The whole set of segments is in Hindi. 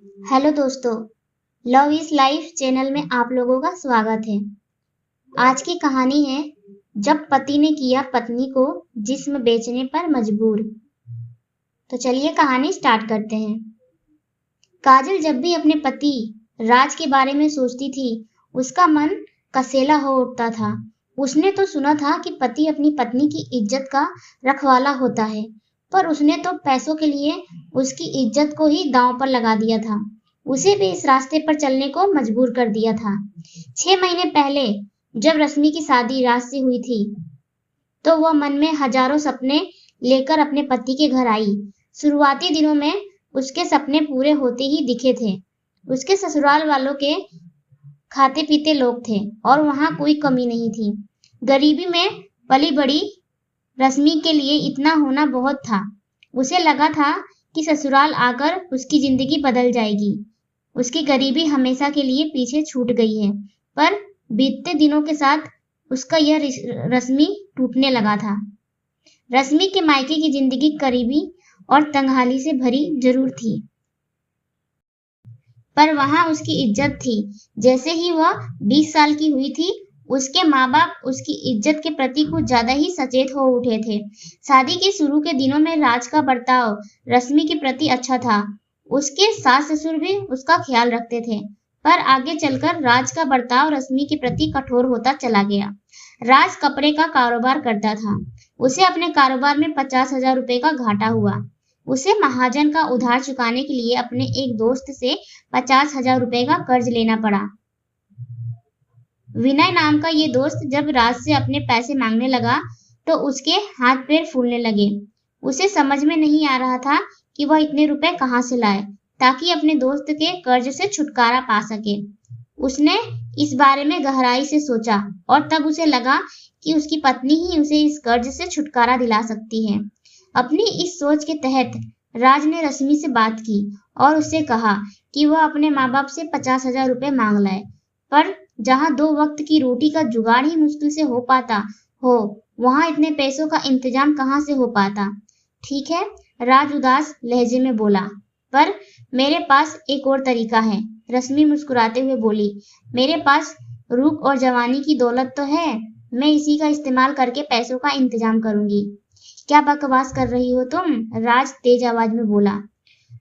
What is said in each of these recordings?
हेलो दोस्तों, लव इज लाइफ चैनल में आप लोगों का स्वागत है। आज की कहानी है जब पति ने किया पत्नी को जिस्म बेचने पर मजबूर। तो चलिए कहानी स्टार्ट करते हैं। काजल जब भी अपने पति राज के बारे में सोचती थी, उसका मन कसेला हो उठता था। उसने तो सुना था कि पति अपनी पत्नी की इज्जत का रखवाला होता है, पर उसने तो पैसों के लिए उसकी इज्जत को ही दांव पर लगा दिया था। उसे भी इस रास्ते पर चलने को मजबूर कर दिया था। 6 महीने पहले जब रश्मि की शादी राज से हुई थी, तो वह मन में हजारों सपने लेकर अपने पति के घर आई। शुरुआती दिनों में उसके सपने पूरे होते ही दिखे थे। उसके ससुराल वालों के खाते पीते लोग थे और वहां कोई कमी नहीं थी। गरीबी में पली बड़ी रश्मि के लिए इतना होना बहुत था। उसे लगा था कि ससुराल आकर उसकी जिंदगी बदल जाएगी। उसकी गरीबी हमेशा के लिए पीछे छूट गई है, पर बीतते दिनों के साथ उसका यह रश्मि टूटने लगा था। रश्मि के मायके की जिंदगी गरीबी और तंगहाली से भरी जरूर थी, पर वहां उसकी इज्जत थी। जैसे ही वह 20 साल की हुई थी, उसके माँ बाप उसकी इज्जत के प्रति कुछ ज्यादा ही सचेत हो उठे थे। शादी के शुरू के दिनों में राज का बर्ताव रश्मि के प्रति अच्छा था। उसके सास ससुर भी उसका ख्याल रखते थे, पर आगे चलकर राज का बर्ताव रश्मि के प्रति कठोर होता चला गया। राज कपड़े का कारोबार करता था। उसे अपने कारोबार में 50,000 रुपए का घाटा हुआ। उसे महाजन का उधार चुकाने के लिए अपने एक दोस्त से 50,000 रुपए का कर्ज लेना पड़ा। विनय नाम का ये दोस्त जब राज से अपने पैसे मांगने लगा, तो उसके हाथ पैर फूलने लगे। उसे समझ में नहीं आ रहा था कि वह इतने रुपए कहाँ से लाए ताकि अपने दोस्त के कर्ज से छुटकारा पा सके। उसने इस बारे में गहराई से सोचा और तब उसे लगा कि उसकी पत्नी ही उसे इस कर्ज से छुटकारा दिला सकती है। अपनी इस सोच के तहत राज ने रश्मि से बात की और उससे कहा कि वह अपने माँ बाप से 50,000 रुपए मांग लाए, पर जहाँ 2 वक्त की रोटी का जुगाड़ ही मुश्किल से हो पाता हो, वहां इतने पैसों का इंतजाम कहाँ से हो पाता। ठीक है, राज उदास लहजे में बोला, पर मेरे पास एक और तरीका है। रश्मि मुस्कुराते हुए बोली, मेरे पास रूप और जवानी की दौलत तो है, मैं इसी का इस्तेमाल करके पैसों का इंतजाम करूंगी। क्या बकवास कर रही हो तुम? राज तेज आवाज में बोला।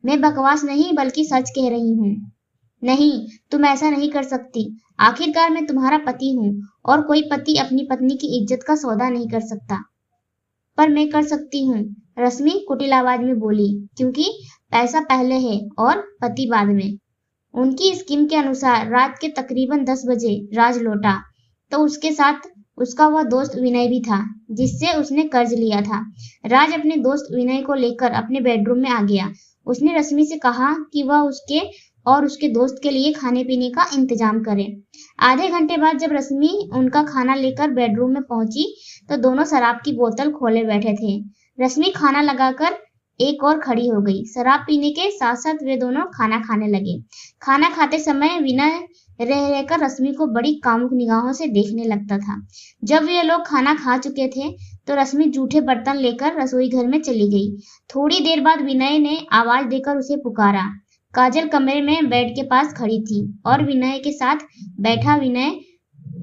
मैं बकवास नहीं बल्कि सच कह रही हूँ। नहीं, तुम ऐसा नहीं कर सकती। आखिरकार मैं तुम्हारा पति हूँ और कोई पति अपनी पत्नी की इज्जत का सौदा नहीं कर सकता। पर मैं कर सकती हूँ, रश्मि कुटिल आवाज में बोली, क्योंकि पैसा पहले है और पति बाद में। उनकी स्कीम के अनुसार रात के तकरीबन 10 बजे राज लौटा, तो उसके साथ उसका वह दोस्त विनय भी था जिससे उसने कर्ज लिया था। राज अपने दोस्त विनय को लेकर अपने बेडरूम में आ गया। उसने रश्मि से कहा कि वह उसके और उसके दोस्त के लिए खाने पीने का इंतजाम करे। आधे घंटे बाद जब रश्मि उनका खाना लेकर बेडरूम में पहुंची, तो दोनों शराब की बोतल खोले बैठे थे। रश्मि खाना लगाकर एक और खड़ी हो गई। शराब पीने के साथ साथ वे दोनों खाना खाने लगे। खाना खाते समय विनय रह रहकर रश्मि को बड़ी कामुक निगाहों से देखने लगता था। जब वे लोग खाना खा चुके थे, तो रश्मि जूठे बर्तन लेकर रसोई घर में चली गई। थोड़ी देर बाद विनय ने आवाज देकर उसे पुकारा। काजल कमरे में बेड के पास खड़ी थी और विनय के साथ बैठा विनय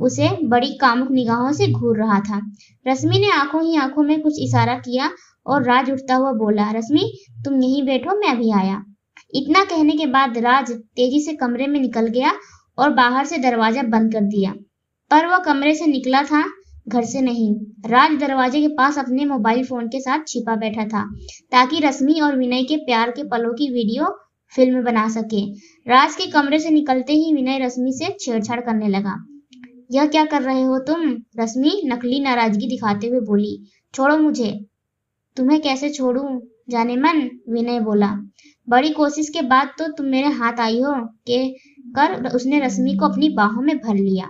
उसे बड़ी कामुक निगाहों से घूर रहा था। रश्मि ने आंखों ही आंखों में कुछ इशारा किया और राज उठता हुआ बोला, रश्मि तुम यहीं बैठो, मैं अभी आया। इतना कहने के बाद राज तेजी से कमरे में निकल गया और बाहर से दरवाजा बंद कर दिया। पर वह कमरे से निकला था, घर से नहीं। राज दरवाजे के पास अपने मोबाइल फोन के साथ छिपा बैठा था ताकि रश्मि और विनय के प्यार के पलों की वीडियो फिल्म बना सके। राज के कमरे से निकलते ही विनय रश्मि से छेड़छाड़ करने लगा। यह क्या कर रहे हो तुम? रश्मि नकली नाराजगी दिखाते हुए बोली। छोड़ो मुझे। तुम्हें कैसे छोड़ूं जाने मन, विनय बोला। बड़ी कोशिश के बाद तो तुम मेरे हाथ आई हो के कर उसने रश्मि को अपनी बाहों में भर लिया।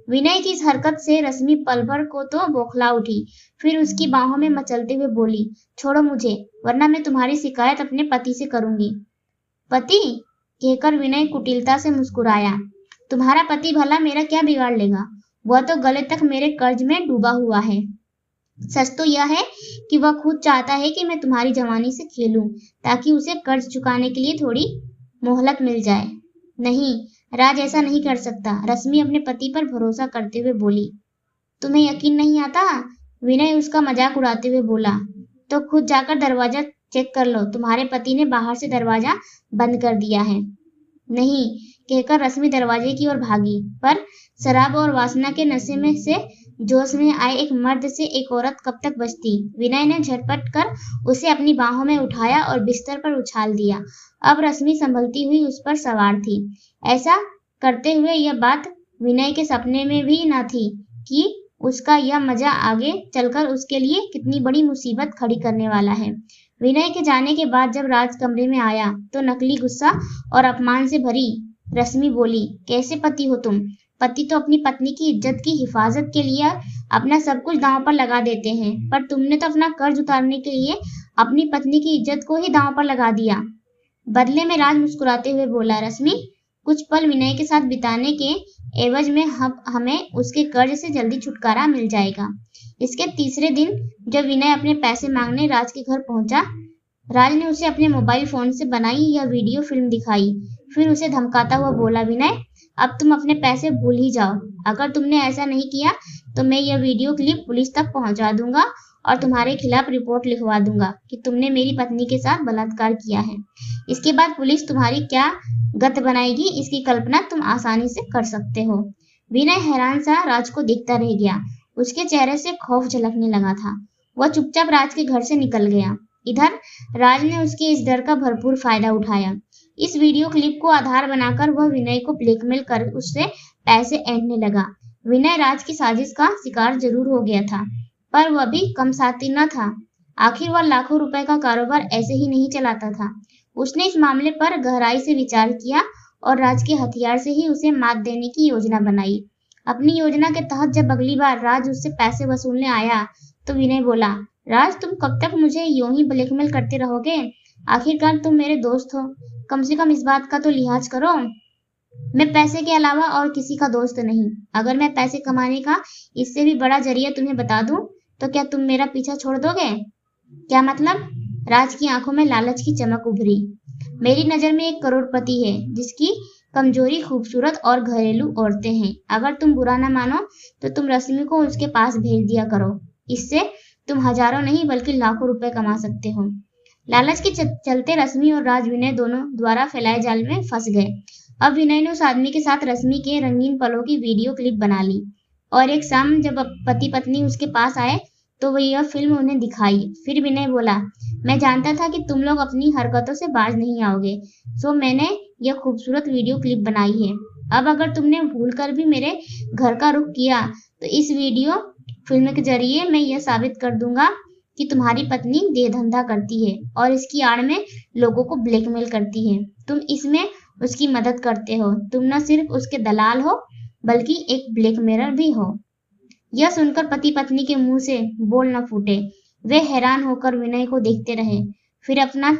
विनय की इस हरकत से रश्मि पल भर को तो बौखला उठी, फिर उसकी बाहों में मचलते हुए बोली, छोड़ो मुझे, वरना मैं तुम्हारी शिकायत अपने पति से करूंगी। पति? कहकर विनय कुटिलता से मुस्कुराया। तुम्हारा पति भला मेरा क्या बिगाड़ लेगा? वह तो गले तक मेरे कर्ज में डूबा हुआ है। सच तो यह है कि वह खुद चाहता है कि मैं तुम्हारी जवानी से खेलूं, ताकि उसे कर्ज चुकाने के लिए थोड़ी मोहलत मिल जाए। नहीं, राज ऐसा नहीं कर सकता, रश्मि अपने पति पर भरोसा करते हुए बोली। तुम्हें यकीन नहीं आता? विनय उसका मजाक उड़ाते हुए बोला। तो खुद जाकर दरवाजा चेक कर लो, तुम्हारे पति ने बाहर से दरवाजा बंद कर दिया है। नहीं, कहकर रश्मि दरवाजे की ओर भागी, पर शराब और वासना के नशे में से जोश में आए एक मर्द से एक औरत कब तक बचती। विनय ने झटपट कर उसे अपनी बाहों में उठाया और बिस्तर पर उछाल दिया। अब रश्मि संभलती हुई उस पर सवार थी। ऐसा करते हुए यह बात विनय के सपने में भी न थी कि उसका यह मजा आगे चलकर उसके लिए कितनी बड़ी मुसीबत खड़ी करने वाला है। विनय के जाने के बाद जब राज कमरे में आया तो नकली गुस्सा और अपमान से भरी रश्मि बोली, कैसे पति हो तुम? पति तो अपनी पत्नी की इज्जत की हिफाजत के लिए अपना सब कुछ दांव पर लगा देते हैं, पर तुमने तो अपना कर्ज उतारने के लिए अपनी पत्नी की इज्जत को ही दांव पर लगा दिया। बदले में राज मुस्कुराते हुए बोला, रश्मि, कुछ पल विनय के साथ बिताने के एवज में हमें उसके कर्ज से जल्दी छुटकारा मिल जाएगा। इसके तीसरे दिन जब विनय अपने पैसे मांगने राज के घर पहुंचा, राज ने उसे अपने मोबाइल फोन से बनाई यह वीडियो फिल्म दिखाई। फिर उसे धमकाता हुआ बोला, विनय, अब तुम अपने पैसे भूल ही जाओ। अगर तुमने ऐसा नहीं किया तो मैं यह वीडियो क्लिप पुलिस तक पहुंचा दूंगा और तुम्हारे खिलाफ रिपोर्ट लिखवा दूंगा कि तुमने मेरी पत्नी के साथ बलात्कार किया है। इसके बाद पुलिस तुम्हारी क्या गत बनाएगी, इसकी कल्पना तुम आसानी से कर सकते हो। विनय हैरान सा राज को देखता रह गया। उसके चेहरे से खौफ झलकने लगा था। वह चुपचाप राज के घर से निकल गया। इधर राज ने उसके इस डर का भरपूर फायदा उठाया। इस वीडियो क्लिप को आधार बनाकर वह विनय को ब्लैकमेल कर उससे पैसे ऐंठने लगा। विनय राज की साजिश का शिकार जरूर हो गया था, पर वह भी कम साथी न था। आखिर वह लाखों रुपए का कारोबार ऐसे ही नहीं चलाता था। उसने इस मामले पर गहराई से विचार किया और राज के हथियार से ही उसे मात देने की योजना बनाई। अपनी योजना के तहत जब अगली बार राज उससे पैसे वसूलने आया तो विनय बोला, राज, तुम कब तक मुझे यूं ही ब्लैकमेल करते रहोगे? आखिरकार तुम मेरे दोस्त हो, कम से कम इस बात का तो लिहाज करो। मैं पैसे के अलावा और किसी का दोस्त नहीं। अगर मैं पैसे कमाने का इससे भी बड़ा जरिया तुम्हें बता दूं तो क्या तुम मेरा पीछा छोड़ दोगे? क्या मतलब? राज की आंखों में लालच की चमक उभरी। मेरी नजर में एक करोड़पति है जिसकी कमजोरी खूबसूरत और घरेलू औरतें हैं। अगर तुम बुरा ना मानो तो तुम रश्मि को उसके पास भेज दिया करो। इससे तुम हजारों नहीं बल्कि लाखों रुपए कमा सकते हो। लालच के चलते रश्मि और राज विनय दोनों द्वारा फैलाए जाल में फंस गए। अब विनय ने उस आदमी के साथ रश्मि के रंगीन पलों की वीडियो क्लिप बना ली और एक शाम जब पति पत्नी उसके पास आए तो वह यह फिल्म उन्हें दिखाई। फिर विनय बोला, मैं जानता था कि तुम लोग अपनी हरकतों से बाज नहीं आओगे, सो मैंने यह खूबसूरत वीडियो क्लिप बनाई है। अब अगर तुमने भूलकर भी मेरे घर का रुख किया तो इस वीडियो फिल्म के जरिए मैं यह साबित कर दूंगा कि तुम्हारी पत्नी देहधंधा करती है और इसकी आड़ में लोगों को ब्लैकमेल करती है। तुम इसमें उसकी मदद करते हो। तुम न सिर्फ उसके दलाल हो बल्कि एक ब्लैकमेलर भी हो। यह सुनकर पति पत्नी के मुंह से बोल न फूटे। वे हैरान होकर विनय को देखते रहे, फिर अपना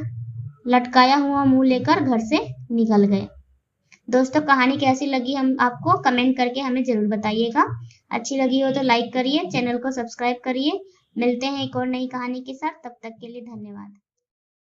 लटकाया हुआ मुंह लेकर घर से निकल गए। दोस्तों, कहानी कैसी लगी हम आपको कमेंट करके हमें जरूर बताइएगा। अच्छी लगी हो तो लाइक करिए, चैनल को सब्सक्राइब करिए। मिलते हैं एक और नई कहानी के साथ, तब तक के लिए धन्यवाद।